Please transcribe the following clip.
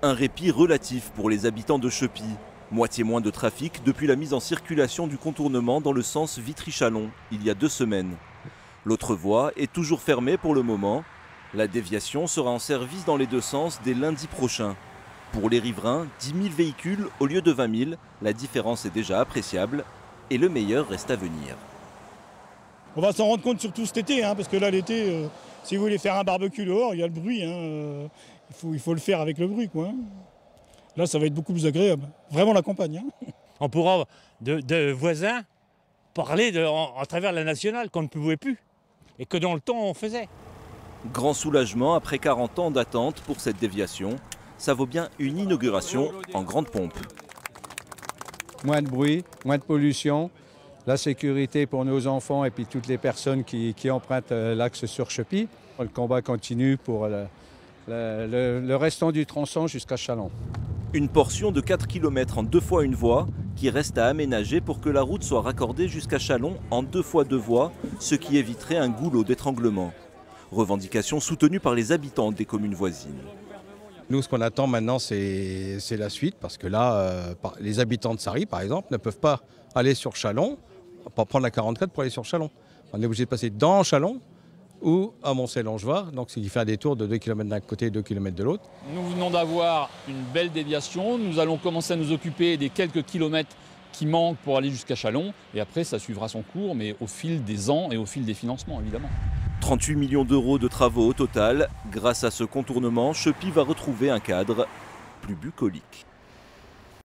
Un répit relatif pour les habitants de Chepy. Moitié moins de trafic depuis la mise en circulation du contournement dans le sens Vitry-Châlons, il y a 2 semaines. L'autre voie est toujours fermée pour le moment. La déviation sera en service dans les 2 sens dès lundi prochain. Pour les riverains, 10 000 véhicules au lieu de 20 000, la différence est déjà appréciable et le meilleur reste à venir. On va s'en rendre compte surtout cet été, parce que là l'été, si vous voulez faire un barbecue dehors, il y a le bruit. Il faut le faire avec le bruit, quoi. Là, ça va être beaucoup plus agréable. Vraiment la campagne. On pourra, de voisins, parler à travers la nationale qu'on ne pouvait plus. Et que dans le temps, on faisait. Grand soulagement après 40 ans d'attente pour cette déviation. Ça vaut bien une inauguration en grande pompe. Moins de bruit, moins de pollution, la sécurité pour nos enfants et puis toutes les personnes qui empruntent l'axe sur Chepy. Le combat continue pour le restant du tronçon jusqu'à Châlons. Une portion de 4 km en 2 fois une voie qui reste à aménager pour que la route soit raccordée jusqu'à Châlons en 2 fois 2 voies, ce qui éviterait un goulot d'étranglement. Revendication soutenue par les habitants des communes voisines. Nous, ce qu'on attend maintenant, c'est la suite, parce que là, les habitants de Sarry, par exemple, ne peuvent pas aller sur Châlons, pas prendre la 44 pour aller sur Châlons. On est obligé de passer dans Châlons ou à Moncey-Longevois, donc c'est faire des tours de 2 km d'un côté et 2 km de l'autre. Nous venons d'avoir une belle déviation, nous allons commencer à nous occuper des quelques kilomètres qui manquent pour aller jusqu'à Châlons, et après ça suivra son cours, mais au fil des ans et au fil des financements, évidemment. 38 millions d'euros de travaux au total. Grâce à ce contournement, Chepy va retrouver un cadre plus bucolique.